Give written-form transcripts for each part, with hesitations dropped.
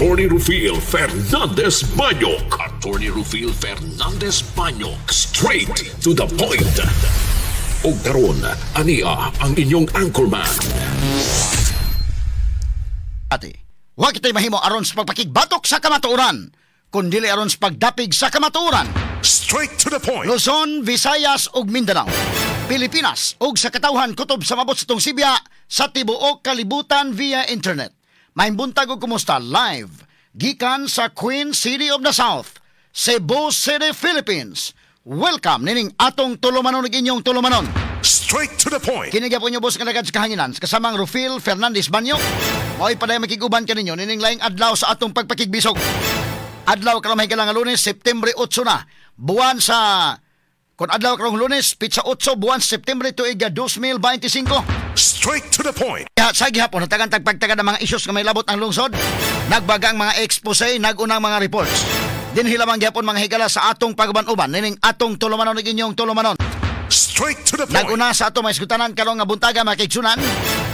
Attorney Rufil Fernandez Banyok. Attorney Rufil Fernandez Banyok. Straight to the point. O karon, ania ang inyong anchorman. Ate, wa kita'y mahimo aron sa pagpakigbatok sa kamatuoran, kundili aron sa pagdapig sa kamatuoran. Straight to the point. Luzon, Visayas ug Mindanao, Pilipinas ug sa katawhan kutob sa mabot sa tong Sibya sa tibuok kalibutan via internet. Mahimbungtag og kumusta live gikan sa Queen City of the South, Cebu City, Philippines. Welcome nining atong tulumanon ug inyong tulumanon. Straight to the point. Kini gyapon nyo boss kanagad sa kahanginan kasamang Rufil Fernandez Banyok. Mo'y paday makiguban kaninyo nining laing adlaw sa atong pagpakigbisog. Adlaw karon mahigala nga Lunes, September 8 na. Buwan sa kon adlaw karong Lunes, pitsa 8 buwan sa September tuig 2025. Straight to the point. Sa gihapon natagan tagpagtagad ang mga issues nga may labot ang lungsod. Nagbaga ang mga expose, nagunang mga reports. Dinhi lamang gihapon mga higala sa atong pagban-uban nining atong tulumanon ug inyong tulumanon. Straight to the point. Naguna sa atong maisgutanan karon nga buntaga makigsunan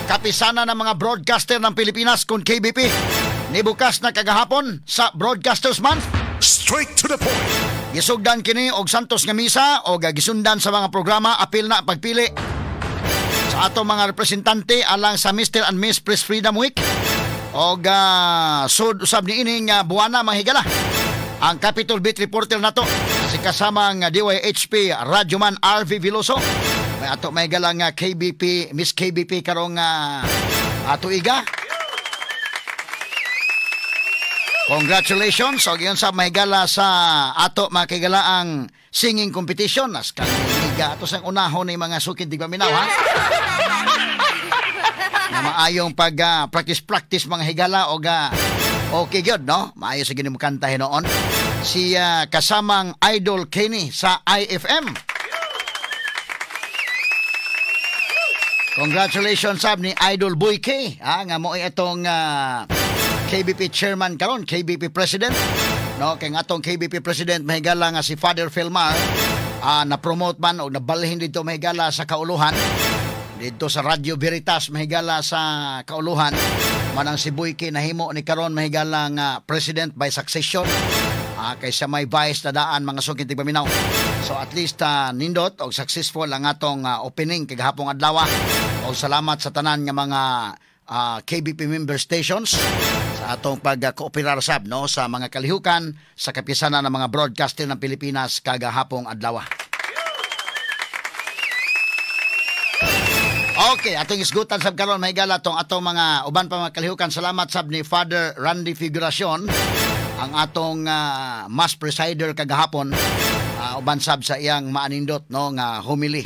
kapisana ng mga broadcaster ng Pilipinas kon KBP. Nibukas na kagahapon sa Broadcasters Month. Straight to the point. Gisugdan kini og santos nga misa o gisundan sa mga programa apil na pagpili sa atong mga representante alang sa Mr. and Miss Press Freedom Week og sud usab niining buwana mahigala ang Capitol Beat reporter nato si kasamang DYHP Radyoman RV Veloso. May ato mahigala nga KBP Miss KBP karong tuiga. Congratulations og yun sa mahigala sa ato makigalaang singing competition as kaniga ato sang unahon ni mga sukid di paminaw ha. Na maayong pag practice mga higala og okay gyud no. Maayo sa gini mo kanta hinoon. Si kasamang Idol Kenny sa IFM. Congratulations sab ni Idol Boy K nga mo itong KBP chairman karon, KBP president. No, kay atong KBP president mahigala nga si Father Felmar na-promote man o nabalhin dito mahigala sa kauluhan. Dito sa Radio Veritas mahigala sa kauluhan. Manang si Boyke nahimo ni karon mahigala nga president by succession. Kaysa may vice na daan mga sukid tigpaminaw. So at least nindot og successful ang atong opening kagahapong adlaw. Og salamat sa tanan nga mga KBP member stations sa atong pagkooperar sab no sa mga kalihukan sa kapisanan ng mga broadcaster ng Pilipinas kagahapong adlaw. Okay, atong isgutan sab karon mahigala tong atong mga uban pa mga kalihukan. Salamat sab ni Father Randy Figuracion ang atong mass presider kagahapon. Uban sab sa iyang maanindot no nga homily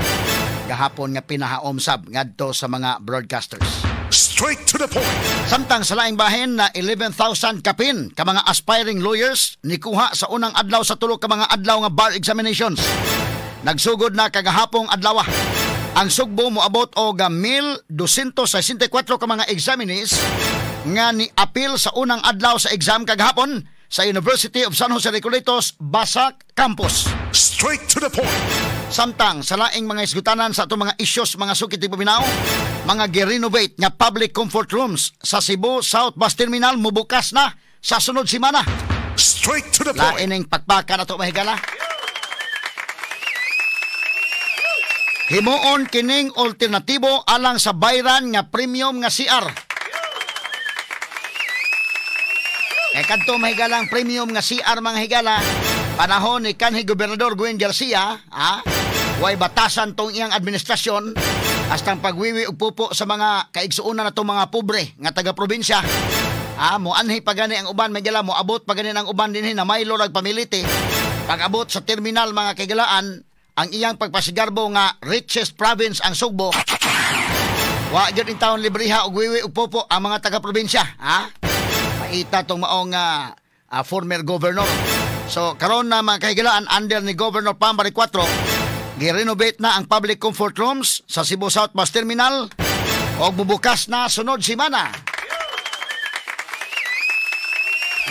gahapon nga pinahaom sab ngadto sa mga broadcasters. Straight to the point. Samtang sa laing bahin na 11,000 kapin ka mga aspiring lawyers nikuha sa unang adlaw sa tulo ka mga adlaw nga bar examinations. Nagsugod na kagahapong adlaw. Ang sugbo moabot og 1,264 ka mga examinees nga ni apil sa unang adlaw sa exam kagahapon sa University of San Jose Recoletos, Basak Campus. Straight to the point. Samtang sa laing mga isgutanan sa itong mga issues mga sukit tigpaminaw, mga gi-renovate nga public comfort rooms sa Cebu South Bus Terminal mubukas na sa sunod semana. Straight to the point. Laining pakpaka na ito mahigala. Himuon kining alternatibo alang sa bayran nga premium nga CR. Kadto mahigalang premium nga CR mga higala panahon ni kanhi Gobernador Gwen Garcia way batasan tong iyang administrasyon hastang pagwiwi og pupo sa mga kaigsuonan natong mga pobre nga taga-probinsya. Mo anhi pagani ang uban magala mo abot pagani ang uban dinhi na maylo lag pamiliti. Pag-abot sa terminal mga kagalaan ang iyang pagpasigarbo nga richest province ang Sugbo. Wa gyud in taon libreha og wiwi og pupo ang mga taga-probinsya. Paita tong maong former governor. So karon na mga kahigalaan under ni Governor Pambari 4, gi-renovate na ang public comfort rooms sa Cebu South Bus Terminal o bubukas na sunod semana.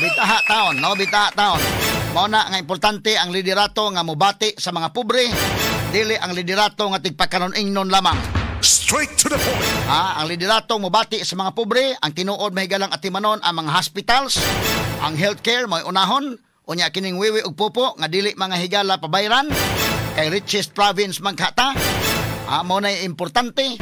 Bitaha taon, no? Bitaha taon. Mao na nga importante ang liderato nga mobati sa mga pobre, dili ang liderato nga tigpakanon-ingnon lamang. Straight to the point. Ang liderato mobati sa mga pobre, ang tinuod mahigalang atimanon ang mga hospitals, ang healthcare may unahon, unya kining wiwi ug pupo nga dili mga higala pabayran kay richest province magkata. Mo na importante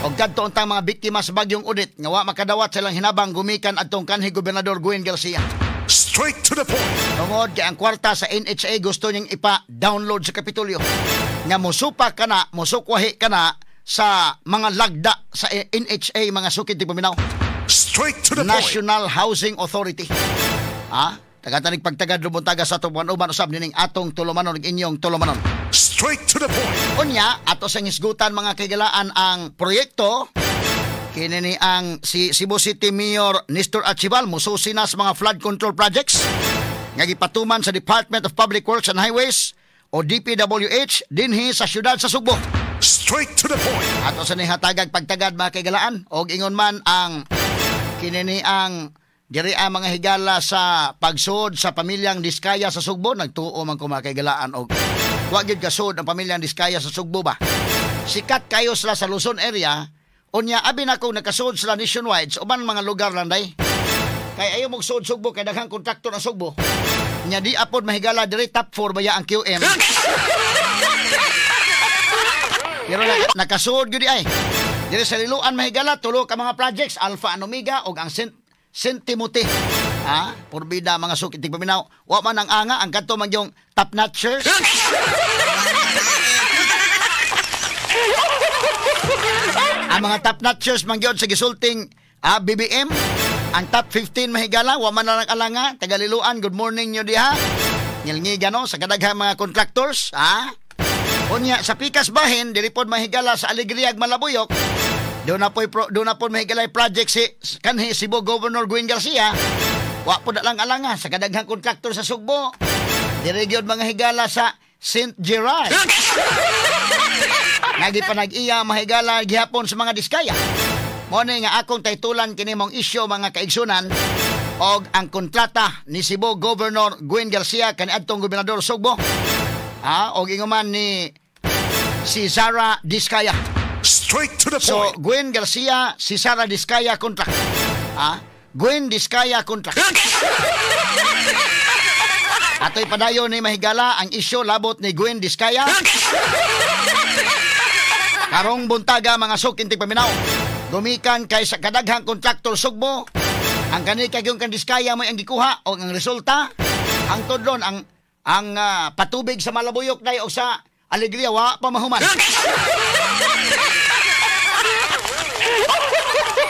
og kadto untang mga biktima sa bagyong Odette nga wa makadawat silang hinabang gumikan adtong kanhi Gobernador Gwen Garcia. Straight to the point. Tungod kay ang kwarta sa NHA gusto niyang ipa-download sa Kapitolyo. Nga mosupa ka na, mosukwahi ka na sa mga lagda sa NHA, mga sukid ti paminaw. Straight to the point. National Housing Authority. Tagatanig pagtagad lumuntaga sa atong uban usab nining atong tulumanon ug inyong tulumanon. Straight to the point. Unya ato sa isgutan mga kaigalaan ang proyekto kini ni ang si Cebu City Mayor Nestor Archival mususi na sa mga flood control projects nga gipatuman sa Department of Public Works and Highways o DPWH dinhi sa syudad sa Sugbo. Straight to the point. Ato sa nihatagag pagtagad mga kaigalaan og ingon man ang kini ni ang diri ang mga higala sa pagsud sa pamilyang Diskaya sa Sugbo. Nagtuo man ko mga kaigalaan og wa gyud kasud ang pamilyang Diskaya sa Sugbo ba. Sikat kayo sila sa Luzon area. Unya abi na kung nakasud sila nationwide sa uban mga lugar lang day. Kay ayo mong sud Sugbo kay daghang kontraktor ang Sugbo. Nya di apod mahigala diri top 4 baya ang QM. Pero nakasud gyud ay. Diri sa Liloan mahigala tulo ka mga projects Alpha and Omega og ang Saint Timothy. Purbida mga sukit tig paminaw. Wa man ang anga ang kadto man yung top notchers. Ang mga top notchers man gyud sa gisulting BBM, ang top 15 mahigala wa man lang alanga, Tagaliluan, good morning nyo diha. Ngilngiga no sa kadaghang mga contractors, Unya sa Pikas Bahin diri pod mahigala sa Alegria ug Malabuyok. Do na po mahigala project si kanhi Cebu Governor Gwen Garcia. Wa pod lang alanga sa kadaghang contractor sa Sugbo. Diri gyud mga higala sa St. Gerard. Nagipanag-iya mahigala gihapon sa mga Diskaya. Mo ni nga akong taytulan kini mong isyu mga kaigsunan og ang kontrata ni Cebu Governor Gwen Garcia kaniadtong Gobernador Sugbo. Og inguman ni si Sara Diskaya. Straight to the So point. Gwen Garcia, si Sara Diskaya contract. Gwen Diskaya contract. Ato'y padayon ni mahigala ang isyu labot ni Gwen Diskaya. Karong buntaga mga sukintig paminaw. Gumikan kay sa kadaghang kontraktor Sugbo. Ang kanil kagyong kan Diskaya mo ang gikuha o ang resulta ang tudlon ang patubig sa Malabuyok day o sa Alegria wa pa mahuman.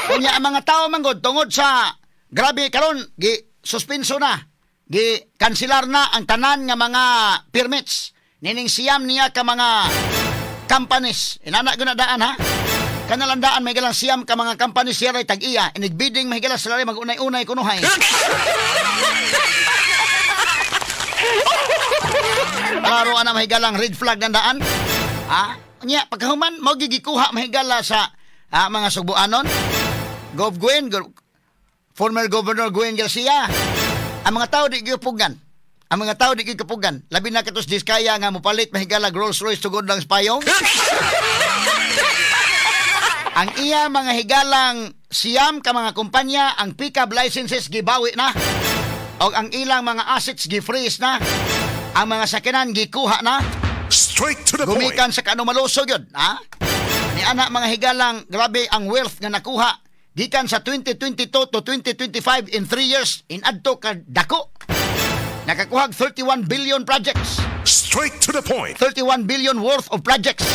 Kunya ang mga tao manggod tungod sa grabe karon gi suspenso na. Gi kanselar na ang tanan nga mga permits. Nining siyam niya ka mga companies. Inana gunadaan ha. Kanalandaan may galang siyam ka mga companies siya ray tag-iya. Inigbidding may galang sila mag-unay-unay kunuhay. Klaro ana mahigalang red flag nandaan. Nya pagkahuman mao gigikuha mahigala sa mga Sugboanon. Gov Gwen, former Governor Gwen Garcia. Ang mga tao di gipugan. Ang mga tao di gipugan. Labi na katos Diskaya nga mopalit mahigala Rolls Royce tugod lang payong. Ang iya mga higalang siyam ka mga kumpanya ang pickup licenses gibawi na. O ang ilang mga assets gi-freeze na. Ang mga sakinan gikuha na. Straight to the point. Gumikan sa kanumalusog yun. Ni anak mga higalang grabe ang wealth nga nakuha. Gikan sa 2022 to 2025 in 3 years in adto ka dako. Nakakuha 31 billion projects. Straight to the point. 31 billion worth of projects.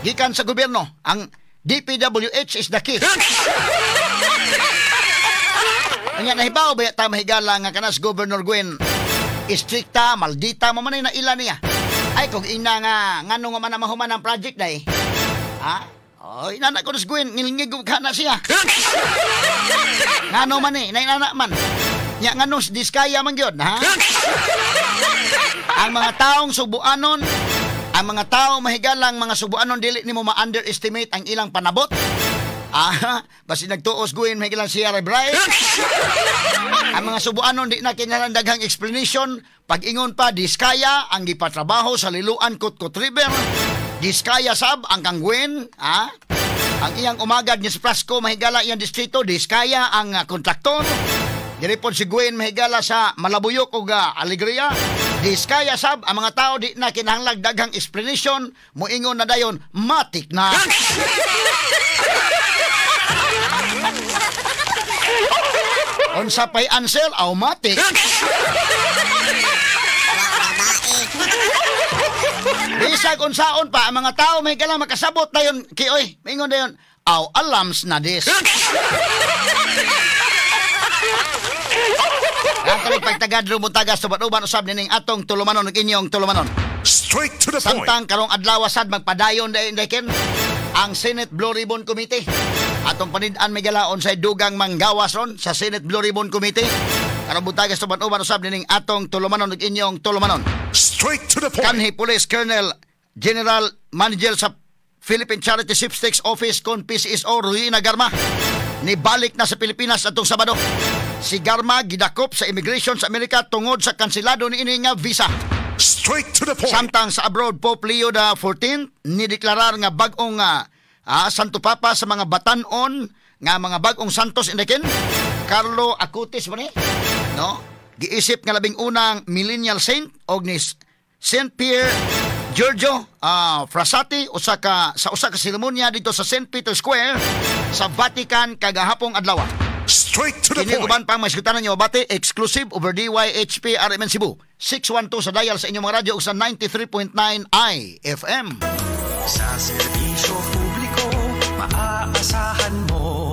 Gikan sa gobyerno. Ang DPWH is the key. Anya nahibaw ba ta mahigala nga kanas Governor Gwen istrikta, maldita mo man na ila niya. Ay kung ina nga ngano nga man mahuman ang project day. Inana ko nas Gwen ngilingig ka na siya. Ngano man nainana man. Nya ngano Diskaya man gyud ha. Ang mga taong Sugboanon, ang mga taong mahigalang mga Sugboanon dili nimo ma-underestimate ang ilang panabot. Basi nagtuos Gwen mahigalang siya Bright. Ang mga Sugboanon di na kinahanglan daghang explanation. Pag-ingon pa Diskaya ang gipatrabaho sa Liloan Kutkut River. Diskaya sab ang kang Gwen, Ang iyang umagad ni si Prasco mahigala iyang distrito, Diskaya ang kontraktor. Diripon si Gwen mahigala sa Malabuyok ug Alegria. Diskaya sab ang mga tao di na kinahanglag daghang explanation, moingon na dayon matik na. Unsa pay answer, automatic. Bisag unsaon pa ang mga tao may kailangan makasabot dayon kioy. Mingon dayon, aw alams na dis. Ang talig pagtagad rumutaga sa uban usab nining atong tulumanon ug inyong tulumanon. Straight to the point. Samtang karong adlaw sad magpadayon dayon ang Senate Blue Ribbon Committee. Atong panid-an may galaon sa dugang manggawas ron sa Senate Blue Ribbon Committee. Karong butaga sa uban usab nining atong tulumanon ug inyong tulumanon. Straight to the point. Kanhi Police Colonel General Manager sa Philippine Charity Sweepstakes Office kon PCSO Ruina Garma nibalik na sa Pilipinas atong Sabado. Si Garma gidakop sa immigration sa Amerika tungod sa kanselado niini nga visa. Straight to the point. Samtang sa abroad, Pope Leo XIV nideklarar nga bag-ong Santo Papa sa mga batanon nga mga bag-ong santos indikin. Carlo Acutis ba ni? No? Giisip nga labing unang millennial saint og ni Saint Pierre Giorgio Frassati sa usa ka seremonya dito sa St. Peter Square sa Vatican kagahapong adlaw. Straight to the Kini point. uban pang masikutan nyo bati exclusive over DYHP RMN Cebu 612 sa dial sa inyong mga radyo ug sa 93.9 IFM. Sa serbisyo publiko, maaasahan mo.